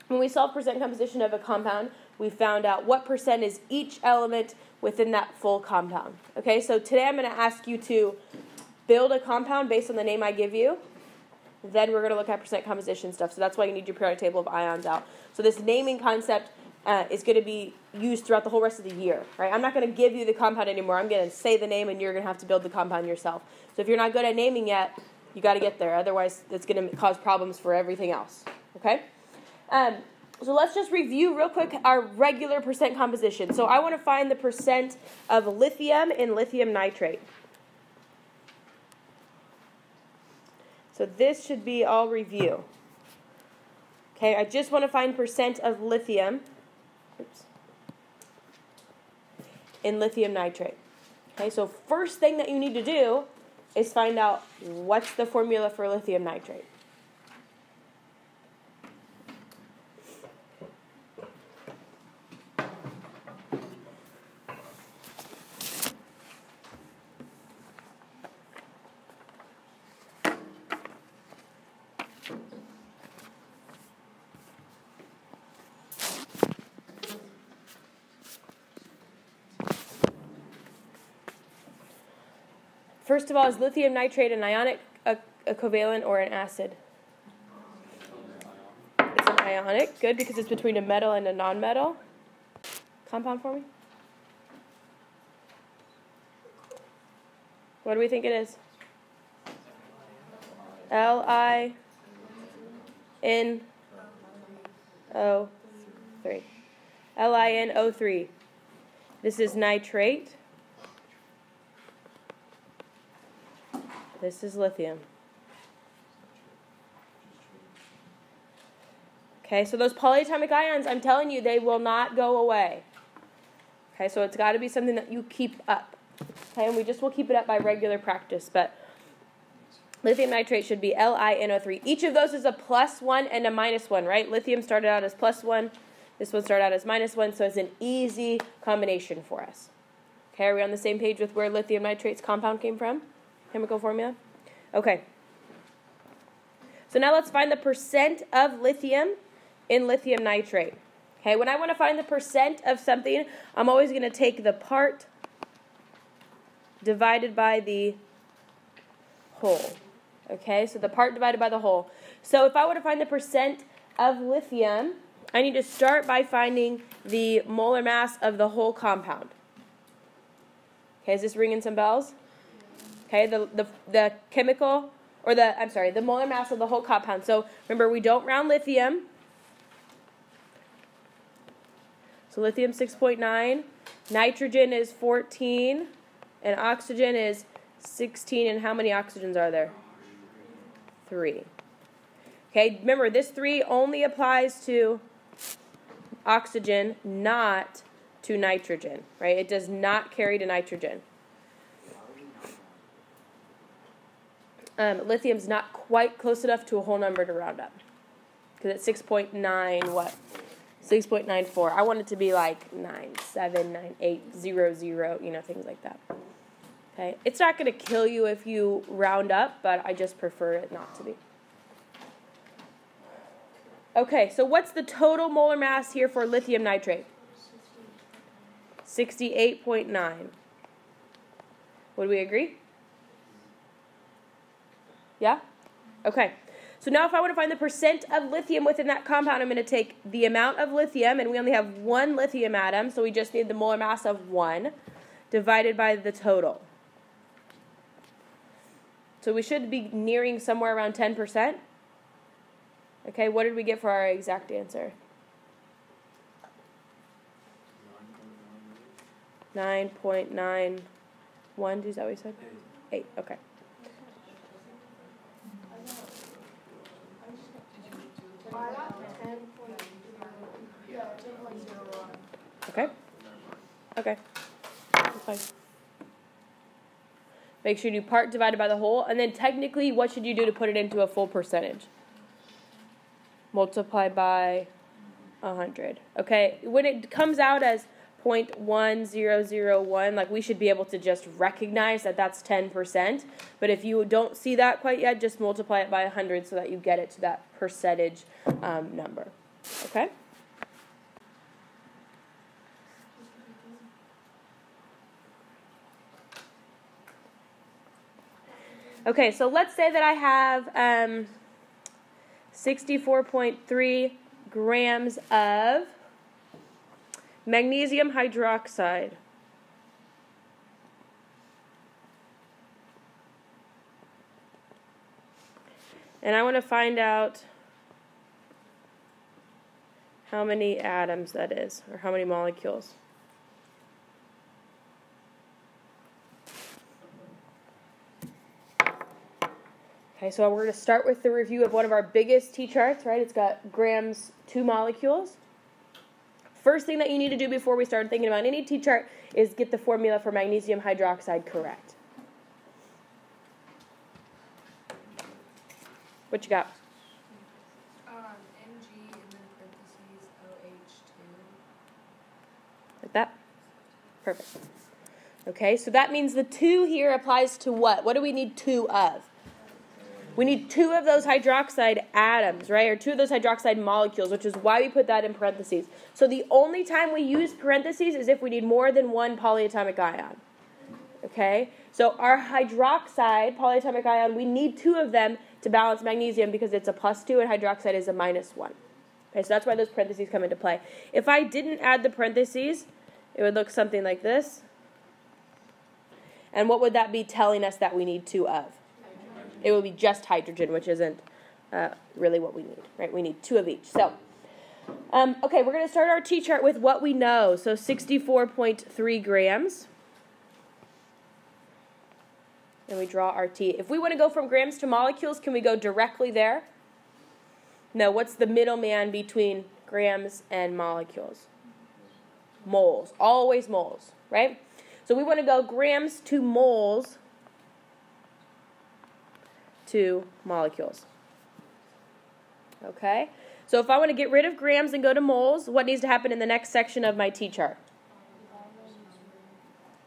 When we solve percent composition of a compound, we found out what percent is each element within that full compound. Okay, so today I'm going to ask you to build a compound based on the name I give you. Then we're going to look at percent composition stuff. So that's why you need your periodic table of ions out. So this naming concept is going to be used throughout the whole rest of the year. Right? I'm not going to give you the compound anymore. I'm going to say the name, and you're going to have to build the compound yourself. So if you're not good at naming yet, you got to get there. Otherwise, it's going to cause problems for everything else. Okay? So let's just review real quick our regular percent composition. So I want to find the percent of lithium in lithium nitrate. So this should be all review. Okay, I just want to find percent of lithium in lithium nitrate. Okay, so first thing that you need to do is find out what's the formula for lithium nitrate. First of all, is lithium nitrate an ionic, a covalent, or an acid? It's an ionic. Good, because it's between a metal and a non-metal. Compound for me? What do we think it is? LiNO3. LiNO3. This is nitrate. This is lithium. Okay, so those polyatomic ions, I'm telling you, they will not go away. Okay, so it's got to be something that you keep up. Okay, and we just will keep it up by regular practice, but lithium nitrate should be LiNO3. Each of those is a +1 and a -1, right? Lithium started out as +1. This one started out as -1, so it's an easy combination for us. Okay, are we on the same page with where lithium nitrate's compound came from? Chemical formula? Okay. So now let's find the percent of lithium in lithium nitrate. Okay, when I want to find the percent of something, I'm always going to take the part divided by the whole. Okay, so the part divided by the whole. So if I want to find the percent of lithium, I need to start by finding the molar mass of the whole compound. Okay, is this ringing some bells? Okay, the chemical, or the molar mass of the whole compound. So remember, we don't round lithium. So lithium 6.9, nitrogen is 14, and oxygen is 16. And how many oxygens are there? 3. Okay, remember, this 3 only applies to oxygen, not to nitrogen, right? It does not carry to nitrogen. Lithium's not quite close enough to a whole number to round up. Because it's 6.9, what? 6.94. I want it to be like 97, 98, 00, things like that. Okay? It's not going to kill you if you round up, but I just prefer it not to be. Okay, so what's the total molar mass here for lithium nitrate? 68.9. Would we agree? Yeah? Okay. So now if I want to find the percent of lithium within that compound, I'm going to take the amount of lithium, and we only have 1 lithium atom, so we just need the molar mass of 1, divided by the total. So we should be nearing somewhere around 10%. Okay, what did we get for our exact answer? 9.91, is that what you said? 8, okay. Okay. Okay. That's fine. Make sure you do part divided by the whole, and then technically, what should you do to put it into a full percentage? Multiply by 100. Okay. When it comes out as 0.1001, like, we should be able to just recognize that that's 10%. But if you don't see that quite yet, just multiply it by 100 so that you get it to that percentage number. Okay? Okay, so let's say that I have 64.3 grams of magnesium hydroxide. And I want to find out how many atoms that is, or how many molecules. Okay, so we're going to start with the review of one of our biggest T-charts, right? It's got grams, 2 molecules. First thing that you need to do before we start thinking about any T-chart is get the formula for magnesium hydroxide correct. What you got? Mg and then parentheses OH2. Like that? Perfect. Okay, so that means the 2 here applies to what? What do we need 2 of? We need 2 of those hydroxide atoms, right? Or 2 of those hydroxide molecules, which is why we put that in parentheses. So the only time we use parentheses is if we need more than 1 polyatomic ion. Okay? So our hydroxide polyatomic ion, we need 2 of them to balance magnesium because it's a +2 and hydroxide is a -1. Okay, so that's why those parentheses come into play. If I didn't add the parentheses, it would look something like this. And what would that be telling us that we need 2 of? It would be just hydrogen, which isn't really what we need, right? We need 2 of each. So, okay, we're going to start our T-chart with what we know. So 64.3 grams. And we draw our T. If we want to go from grams to molecules, can we go directly there? No, what's the middleman between grams and molecules? Moles. Always moles, right? So we want to go grams to moles to molecules. Okay? So if I want to get rid of grams and go to moles, what needs to happen in the next section of my T-chart?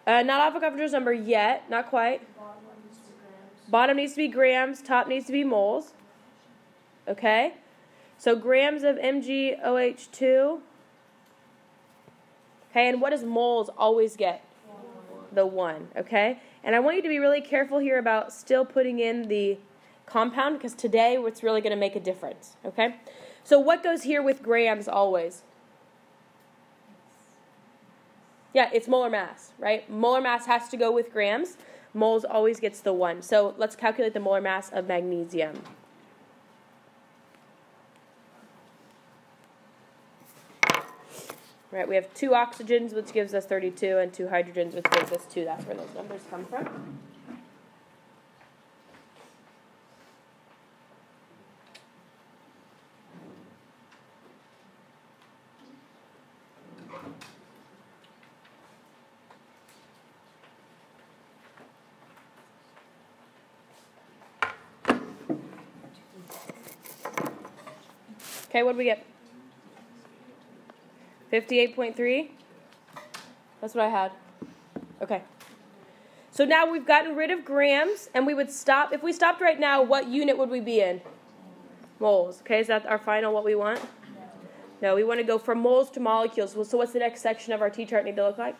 Not Avogadro's number yet. Not quite. Bottom needs to be grams. Top needs to be moles. Okay? So grams of MgOH2. Okay, and what does moles always get? The 1. Okay? And I want you to be really careful here about still putting in the compound, because today it's really going to make a difference. Okay? So what goes here with grams always? Yeah, it's molar mass, right? Molar mass has to go with grams. Moles always gets the 1. So let's calculate the molar mass of magnesium. Right, we have 2 oxygens, which gives us 32, and 2 hydrogens, which gives us 2. That's where those numbers come from. Okay, what do we get? 58.3? That's what I had. Okay. So now we've gotten rid of grams, and we would stop. If we stopped right now, what unit would we be in? Moles. Okay, is that our final what we want? No, we want to go from moles to molecules. So what's the next section of our T-chart need to look like?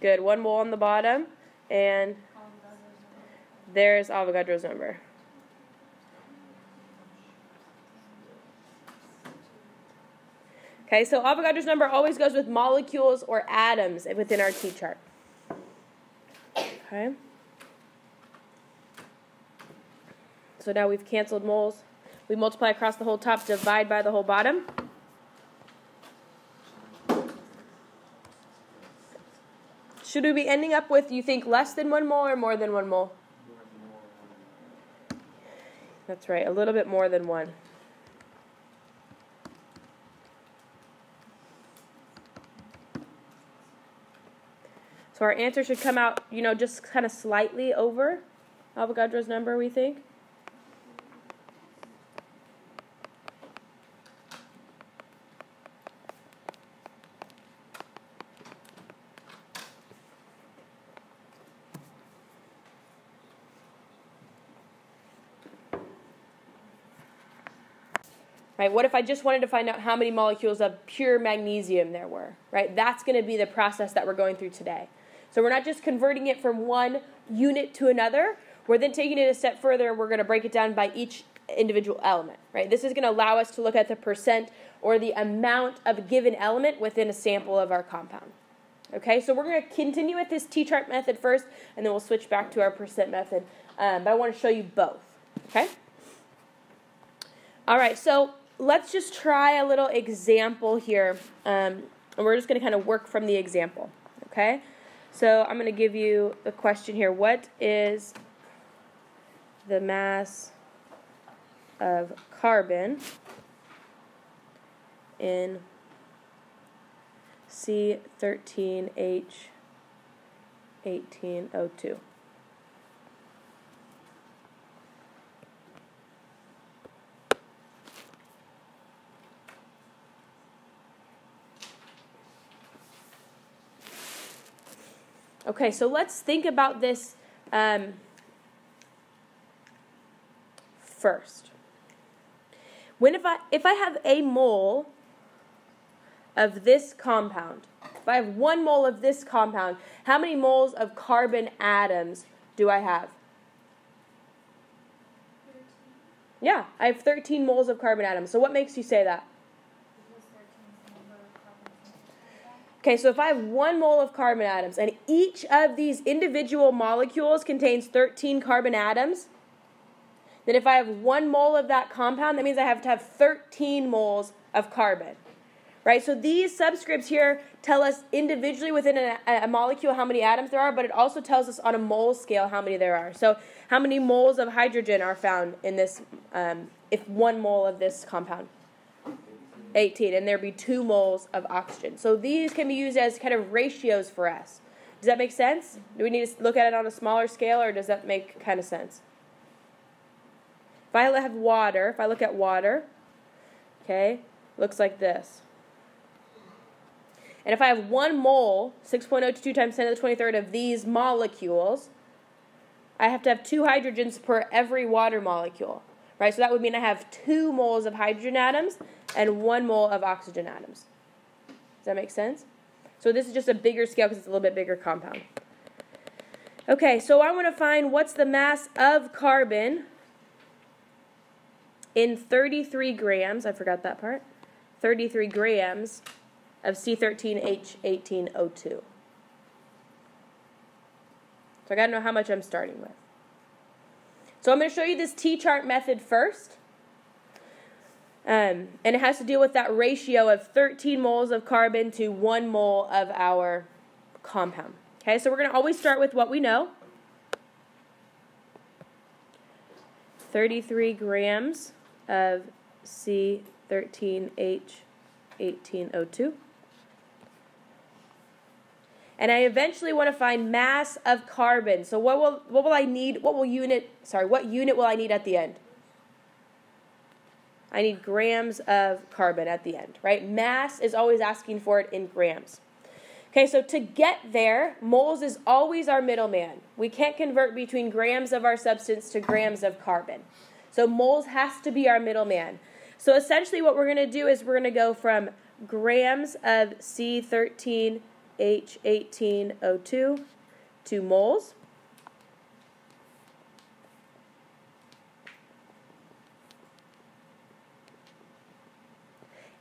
Good. 1 mole on the bottom, and there's Avogadro's number. Okay, so Avogadro's number always goes with molecules or atoms within our T-chart. Okay. So now we've canceled moles. We multiply across the whole top, divide by the whole bottom. Should we be ending up with, you think, less than 1 mole or more than 1 mole? That's right, a little bit more than 1. So our answer should come out, just kind of slightly over Avogadro's number, we think. right? What if I just wanted to find out how many molecules of pure magnesium there were, right? That's going to be the process that we're going through today. So we're not just converting it from one unit to another. We're then taking it a step further, and we're going to break it down by each individual element, right? This is going to allow us to look at the percent or the amount of a given element within a sample of our compound. Okay, so we're going to continue with this T-chart method first, and then we'll switch back to our percent method. But I want to show you both, okay? All right, so let's just try a little example here, and we're just going to kind of work from the example, okay? So I'm going to give you the question here. What is the mass of carbon in C13H18O2? Okay, so let's think about this first. If I have a mole of this compound, if I have 1 mole of this compound, how many moles of carbon atoms do I have? 13. Yeah, I have 13 moles of carbon atoms. So what makes you say that? Because 13 is the number of carbon atoms. Okay, so if I have 1 mole of carbon atoms, and each of these individual molecules contains 13 carbon atoms, then if I have 1 mole of that compound, that means I have to have 13 moles of carbon, right? So these subscripts here tell us individually within a molecule how many atoms there are, but it also tells us on a mole scale how many there are. So how many moles of hydrogen are found in this, if 1 mole of this compound? 18, and there'd be 2 moles of oxygen. So these can be used as kind of ratios for us. Does that make sense? Do we need to look at it on a smaller scale, or does that make kind of sense? If I have water, if I look at water, okay, looks like this. And if I have 1 mole, 6.022 times 10 to the 23rd of these molecules, I have to have 2 hydrogens per every water molecule, right? So that would mean I have 2 moles of hydrogen atoms and 1 mole of oxygen atoms. Does that make sense? So this is just a bigger scale because it's a little bit bigger compound. Okay, so I want to find what's the mass of carbon in 33 grams, I forgot that part, 33 grams of C13H18O2. So I got to know how much I'm starting with. So I'm going to show you this T-chart method first. And it has to deal with that ratio of 13 moles of carbon to 1 mole of our compound. Okay, so we're going to always start with what we know. 33 grams of C13H18O2. And I eventually want to find mass of carbon. So what unit will I need at the end? I need grams of carbon at the end, right? Mass is always asking for it in grams. Okay, so to get there, moles is always our middleman. We can't convert between grams of our substance to grams of carbon. So moles has to be our middleman. So essentially what we're going to do is we're going to go from grams of C13H18O2 to moles.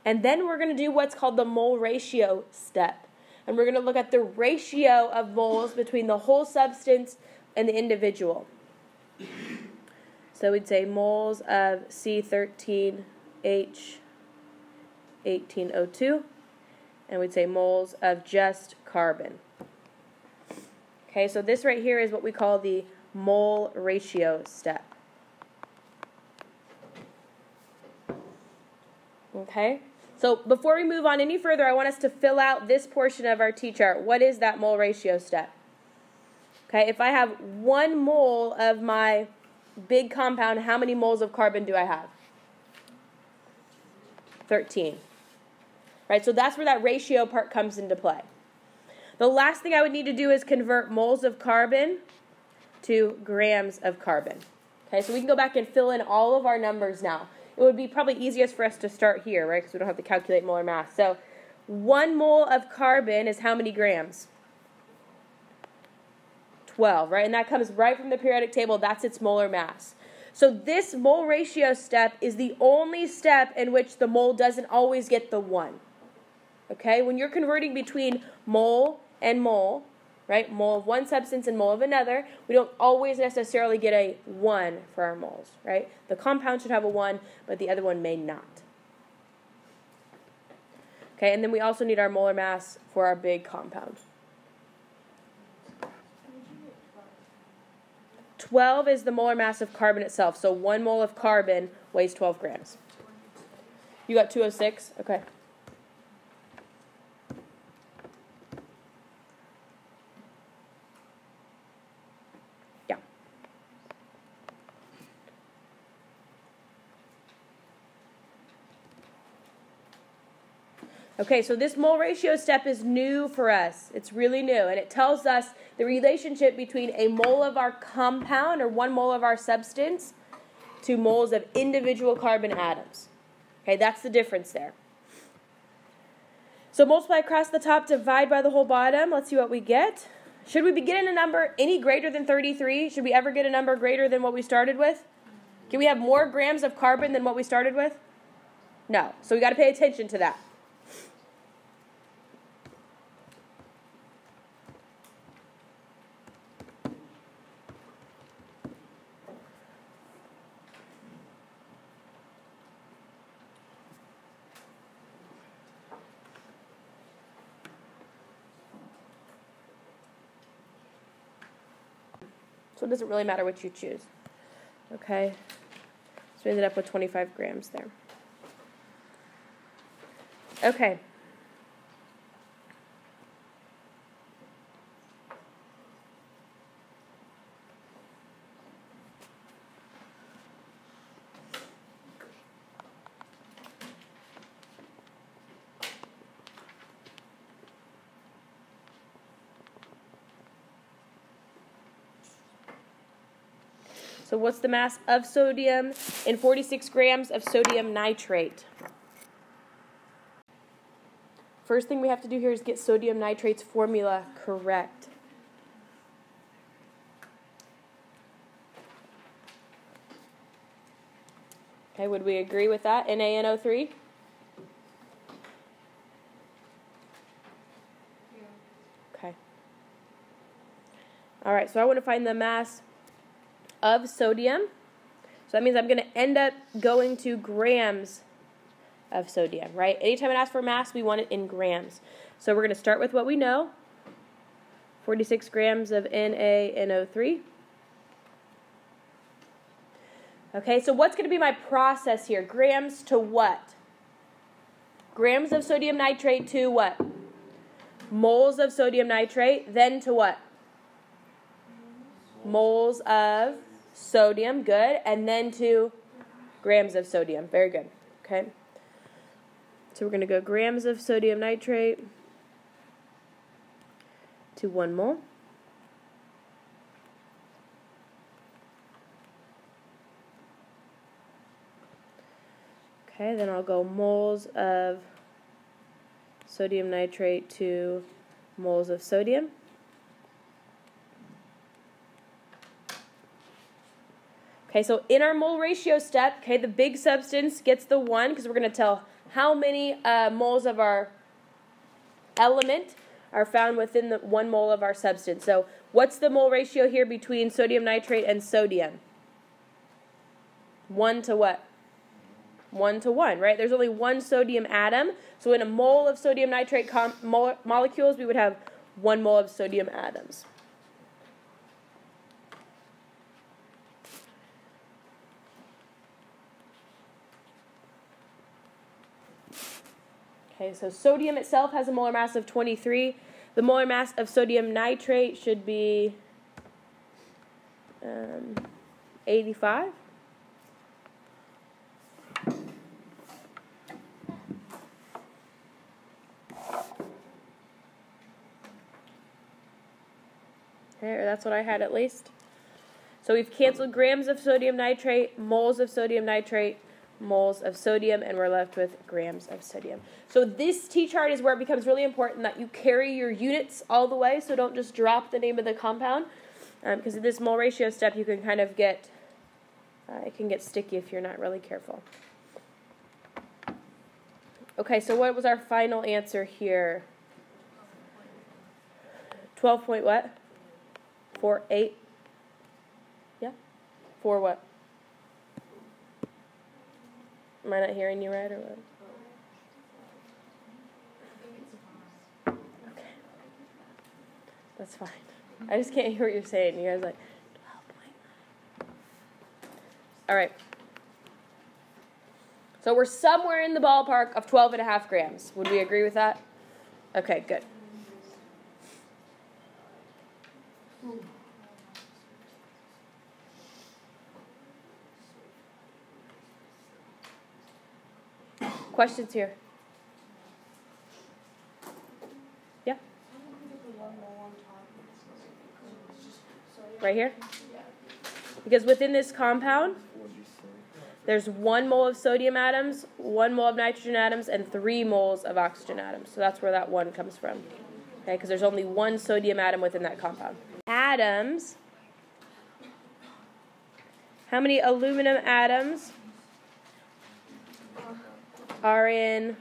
And then we're going to do what's called the mole ratio step. And we're going to look at the ratio of moles between the whole substance and the individual. So we'd say moles of C13H18O2, and we'd say moles of just carbon. Okay, so this right here is what we call the mole ratio step. Okay, so before we move on any further, I want us to fill out this portion of our T-chart. What is that mole ratio step? Okay, if I have 1 mole of my big compound, how many moles of carbon do I have? 13. Right, so that's where that ratio part comes into play. The last thing I would need to do is convert moles of carbon to grams of carbon. Okay, so we can go back and fill in all of our numbers now. it would be probably easiest for us to start here, right, because we don't have to calculate molar mass. So 1 mole of carbon is how many grams? 12, right? And that comes right from the periodic table. That's its molar mass. So this mole ratio step is the only step in which the mole doesn't always get the 1. Okay? When you're converting between mole and mole, right, mole of one substance and mole of another, we don't always necessarily get a 1 for our moles, right? The compound should have a 1, but the other one may not. Okay, and then we also need our molar mass for our big compound. 12 is the molar mass of carbon itself, so 1 mole of carbon weighs 12 grams. You got 206? Okay. Okay, so this mole ratio step is new for us. It's really new, and it tells us the relationship between a mole of our compound, or 1 mole of our substance, to moles of individual carbon atoms. Okay, that's the difference there. So multiply across the top, divide by the whole bottom. Let's see what we get. Should we be getting a number any greater than 33? Should we ever get a number greater than what we started with? Can we have more grams of carbon than what we started with? No. So we got to pay attention to that. So it doesn't really matter what you choose. Okay? So we ended up with 25 grams there. Okay. So what's the mass of sodium in 46 grams of sodium nitrate? First thing we have to do here is get sodium nitrate's formula correct. Okay, would we agree with that? NaNO3? Yeah. Okay. All right, so I want to find the mass of sodium. So that means I'm going to end up going to grams of sodium, right? Anytime it asks for mass, we want it in grams. So we're going to start with what we know. 46 grams of NaNO3. Okay, so what's going to be my process here? Grams to what? Grams of sodium nitrate to what? Moles of sodium nitrate. Then to what? Moles of sodium. Good. And then to grams of sodium. Very good. Okay. So we're going to go grams of sodium nitrate to 1 mole. Okay, then I'll go moles of sodium nitrate to moles of sodium. Okay, so in our mole ratio step, okay, the big substance gets the 1 because we're going to tell how many moles of our element are found within the 1 mole of our substance. So what's the mole ratio here between sodium nitrate and sodium? 1 to what? 1 to 1, right? There's only 1 sodium atom. So in a mole of sodium nitrate molecules, we would have 1 mole of sodium atoms. Okay, so sodium itself has a molar mass of 23. The molar mass of sodium nitrate should be 85. Okay, or that's what I had at least. So we've canceled grams of sodium nitrate, moles of sodium nitrate, moles of sodium, and we're left with grams of sodium. So this T-chart is where it becomes really important that you carry your units all the way, so don't just drop the name of the compound, because in this mole ratio step you can kind of get, it can get sticky if you're not really careful. Okay, so what was our final answer here? 12 point what? 4.8? Yeah? 4 what? Am I not hearing you right or what? Okay. That's fine. I just can't hear what you're saying. You guys are like, 12.9. All right. So we're somewhere in the ballpark of 12.5 grams. Would we agree with that? Okay, good. Questions here? Yeah? Right here? Because within this compound, there's 1 mole of sodium atoms, 1 mole of nitrogen atoms, and 3 moles of oxygen atoms. So that's where that 1 comes from. Okay, because there's only 1 sodium atom within that compound. Atoms. How many aluminum atoms are in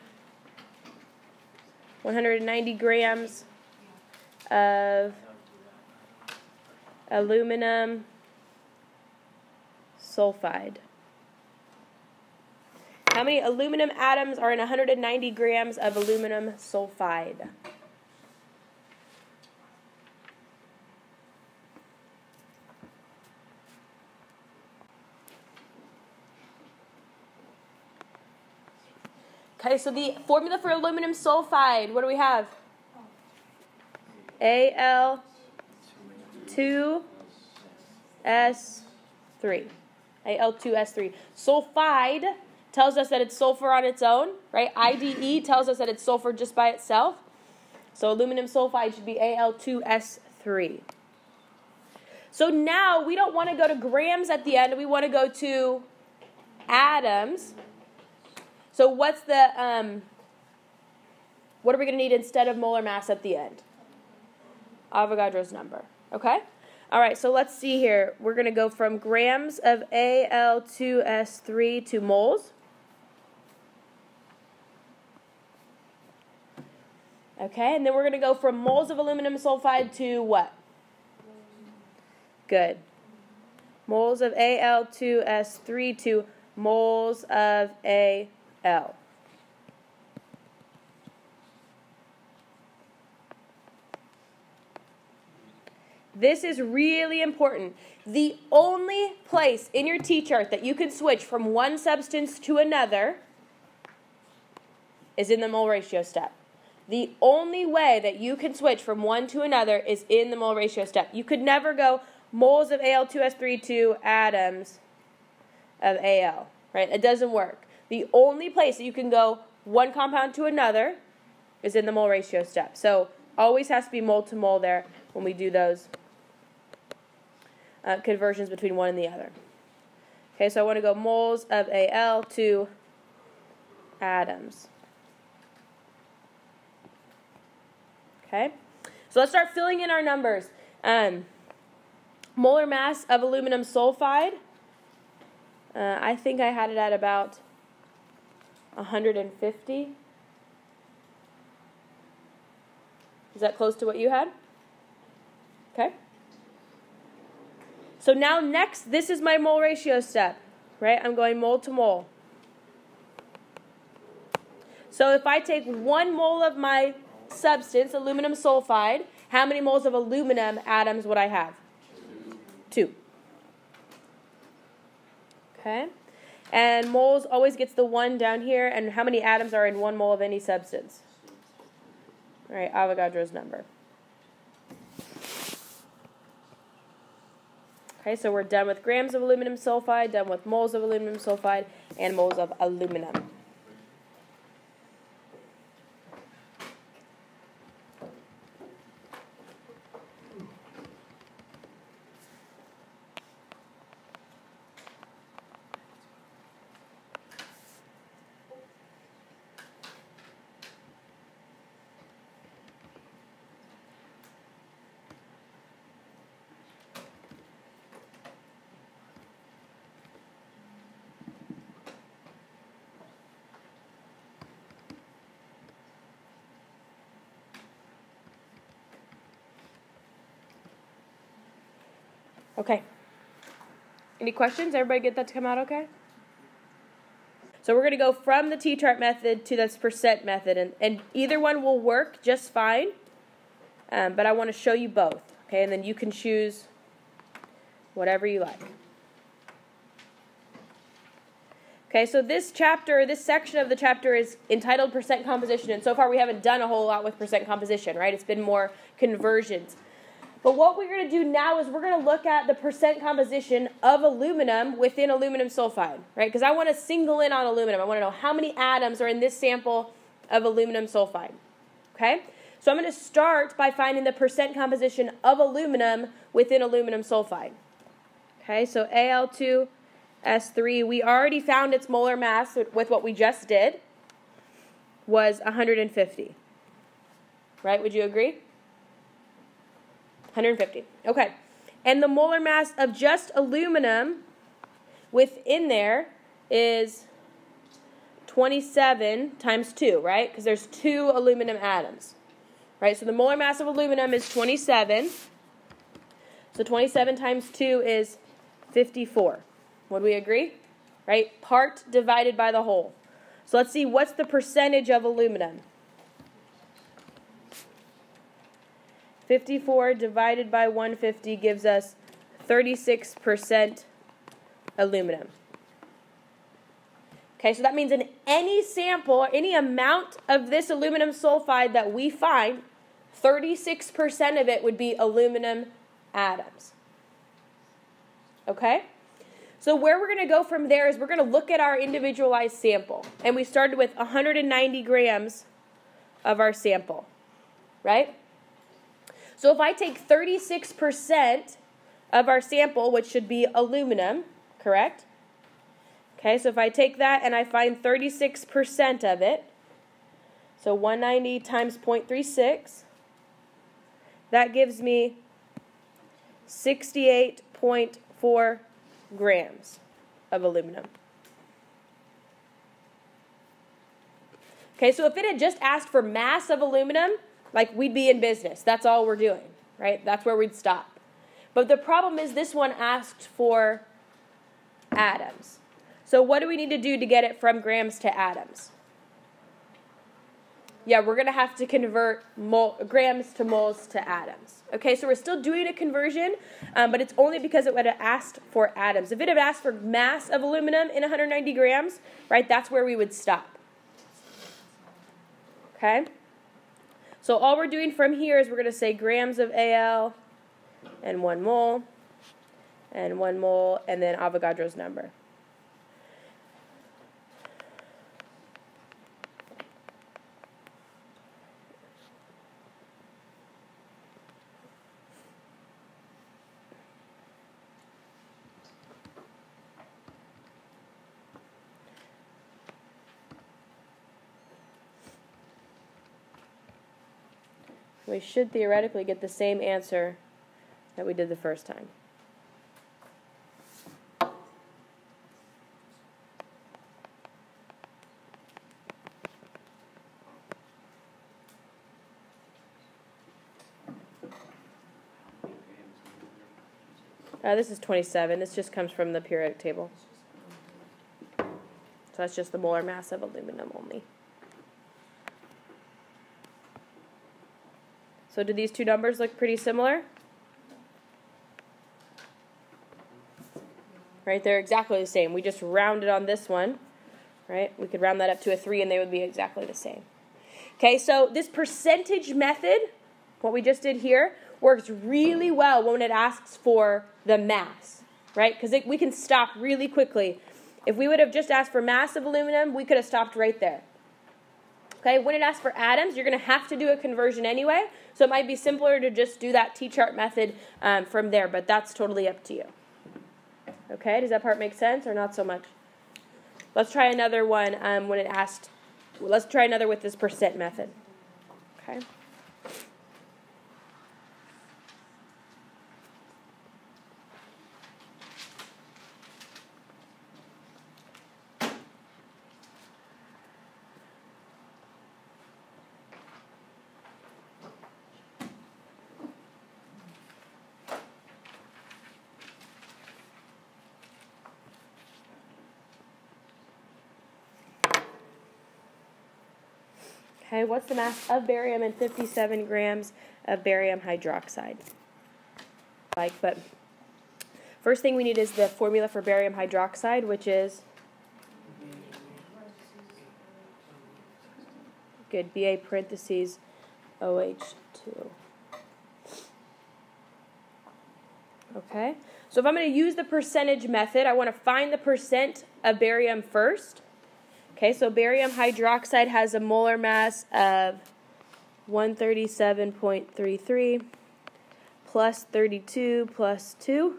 190 grams of aluminum sulfide? How many aluminum atoms are in 190 grams of aluminum sulfide? Okay, so the formula for aluminum sulfide, what do we have? Al2S3. Al2S3. Sulfide tells us that it's sulfur on its own, right? IDE tells us that it's sulfur just by itself. So aluminum sulfide should be Al2S3. So now we don't want to go to grams at the end. We want to go to atoms. So what's the, what are we going to need instead of molar mass at the end? Avogadro's number, okay? All right, so let's see here. We're going to go from grams of Al2S3 to moles. Okay, and then we're going to go from moles of aluminum sulfide to what? Good. Moles of Al2S3 to moles of Al. This is really important. The only place in your T-chart that you can switch from one substance to another is in the mole ratio step. The only way that you can switch from one to another is in the mole ratio step. You could never go moles of Al2S3 to atoms of Al, right? It doesn't work. The only place that you can go one compound to another is in the mole ratio step. So always has to be mole to mole there when we do those conversions between one and the other. Okay, so I want to go moles of Al to atoms. Okay, so let's start filling in our numbers. Molar mass of aluminum sulfide, I think I had it at about 150. Is that close to what you had? Okay. So now next, this is my mole ratio step, right? I'm going mole to mole. So if I take 1 mole of my substance, aluminum sulfide, how many moles of aluminum atoms would I have? 2. Okay. And moles always gets the 1 down here. And how many atoms are in 1 mole of any substance? All right, Avogadro's number. Okay, so we're done with grams of aluminum sulfide, done with moles of aluminum sulfide, and moles of aluminum. Okay. Any questions? Everybody get that to come out okay? So we're going to go from the T-chart method to this percent method, and either one will work just fine, but I want to show you both, okay? And then you can choose whatever you like. Okay, so this section of the chapter is entitled Percent Composition, and so far we haven't done a whole lot with percent composition, right? It's been more conversions. But what we're going to do now is we're going to look at the percent composition of aluminum within aluminum sulfide, right? Because I want to single in on aluminum. I want to know how many atoms are in this sample of aluminum sulfide, okay? So I'm going to start by finding the percent composition of aluminum within aluminum sulfide. Okay, so Al2S3, we already found its molar mass with what we just did, was 150. Right, would you agree? 150. Okay. And the molar mass of just aluminum within there is 27 times 2, right? Because there's 2 aluminum atoms. Right? So the molar mass of aluminum is 27. So 27 times 2 is 54. Would we agree? Right? Part divided by the whole. So let's see, what's the percentage of aluminum? 54 divided by 150 gives us 36% aluminum. Okay, so that means in any sample, any amount of this aluminum sulfide that we find, 36% of it would be aluminum atoms. Okay? So where we're going to go from there is we're going to look at our individualized sample. And we started with 190 grams of our sample. Right? So if I take 36% of our sample, which should be aluminum, correct? Okay, so if I take that and I find 36% of it, so 190 times 0.36, that gives me 68.4 grams of aluminum. Okay, so if it had just asked for mass of aluminum, like, we'd be in business. That's all we're doing, right? That's where we'd stop. But the problem is this one asked for atoms. So what do we need to do to get it from grams to atoms? Yeah, we're going to have to convert grams to moles to atoms. Okay, so we're still doing a conversion, but it's only because it would have asked for atoms. If it had asked for mass of aluminum in 190 grams, right, that's where we would stop. Okay? So all we're doing from here is we're going to say grams of Al and 1 mole, and 1 mole, and then Avogadro's number. We should theoretically get the same answer that we did the first time. This is 27. This just comes from the periodic table. So that's just the molar mass of aluminum only. So do these two numbers look pretty similar? Right, they're exactly the same. We just rounded on this one, right? We could round that up to a 3 and they would be exactly the same. Okay, so this percentage method, what we just did here, works really well when it asks for the mass, right? Because we can stop really quickly. If we would have just asked for mass of aluminum, we could have stopped right there. Okay, when it asks for atoms, you're going to have to do a conversion anyway, so it might be simpler to just do that T-chart method from there, but that's totally up to you. Okay, does that part make sense or not so much? Let's try another one when it asked. Let's try another with this percent method. Okay. Okay, what's the mass of barium and 57 grams of barium hydroxide? But first thing we need is the formula for barium hydroxide, which is good, Ba parentheses OH2. Okay, so if I'm going to use the percentage method, I want to find the percent of barium first. Okay, so barium hydroxide has a molar mass of 137.33 plus 32 plus 2.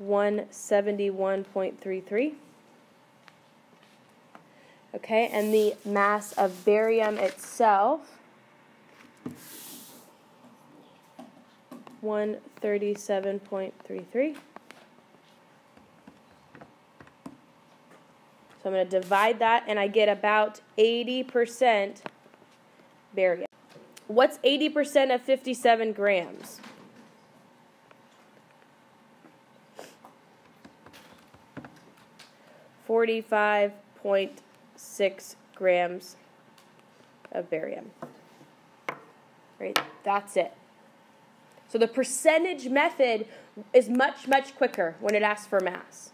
$171.33. Okay, and the mass of barium itself, 137.33. So I'm going to divide that, and I get about 80% barium. What's 80% of 57 grams? .6 grams of barium. Right? That's it. So the percentage method is much, much quicker when it asks for mass.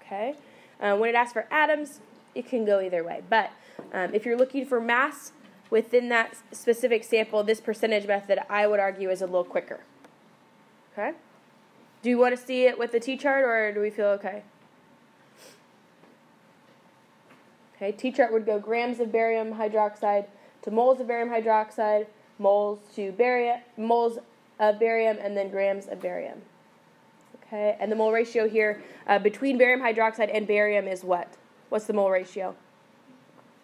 Okay? When it asks for atoms, it can go either way. But if you're looking for mass within that specific sample, this percentage method, I would argue, is a little quicker. Okay? Do you want to see it with the T-chart, or do we feel okay? Okay, T-chart would go grams of barium hydroxide to moles of barium hydroxide, moles to barium, moles of barium, and then grams of barium. Okay, and the mole ratio here between barium hydroxide and barium is what? What's the mole ratio?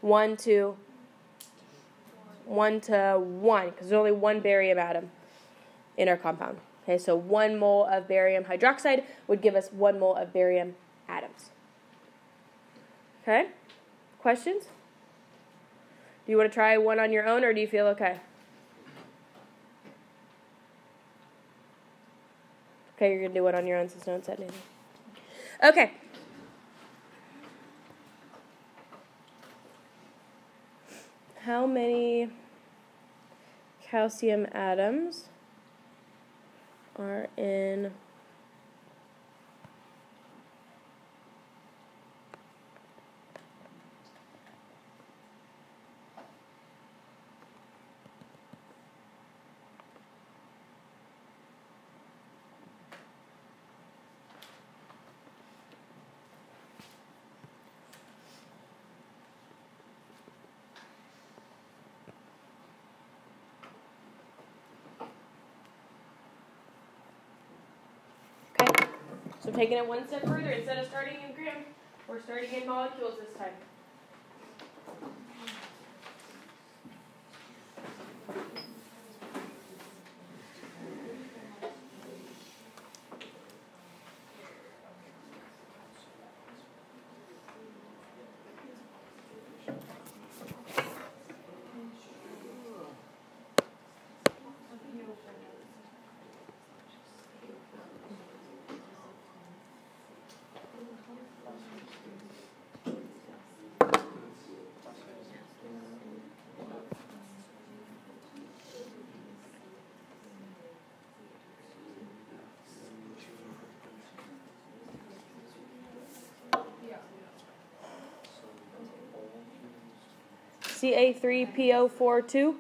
1 to 1, because there's only one barium atom in our compound. Okay, so 1 mole of barium hydroxide would give us 1 mole of barium atoms. Okay, questions? Do you want to try one on your own, or do you feel okay? Okay, you're going to do it on your own since no one said anything. Okay. How many calcium atoms are in So taking it one step further, instead of starting in gram, we're starting in molecules this time. Ca3PO42.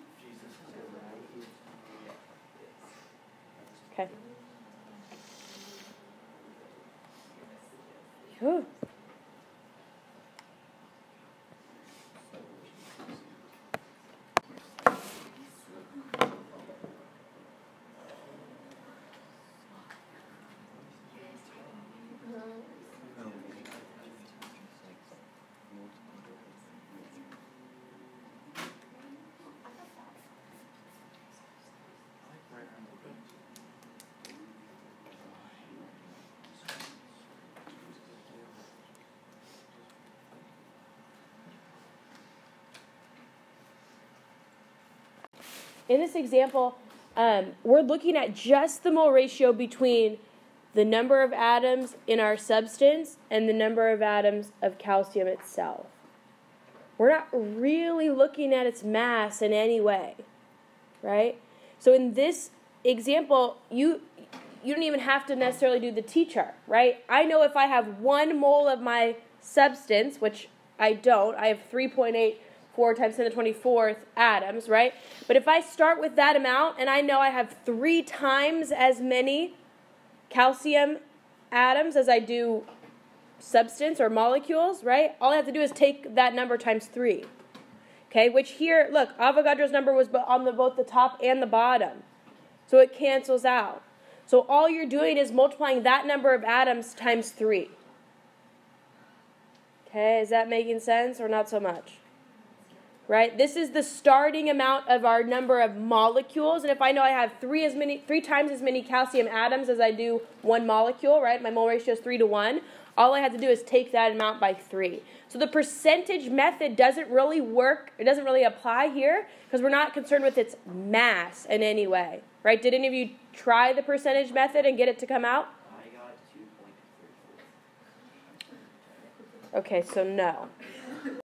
Okay. Whew. In this example, we're looking at just the mole ratio between the number of atoms in our substance and the number of atoms of calcium itself. We're not really looking at its mass in any way, right? So in this example, you don't even have to necessarily do the T-chart, right? I know if I have 1 mole of my substance, which I don't, I have 3.84 times 10 to the 24th atoms, right? But if I start with that amount and I know I have 3 times as many calcium atoms as I do substance or molecules, right? All I have to do is take that number times 3. Okay, which here, look, Avogadro's number was on both the top and the bottom. So it cancels out. So all you're doing is multiplying that number of atoms times 3. Okay, is that making sense or not so much? Right? This is the starting amount of our number of molecules. And if I know I have 3 times as many calcium atoms as I do 1 molecule, right? My mole ratio is 3 to 1. All I have to do is take that amount by 3. So the percentage method doesn't really work. It doesn't really apply here because we're not concerned with its mass in any way. Right? Did any of you try the percentage method and get it to come out? I got 2.34. Okay, so no.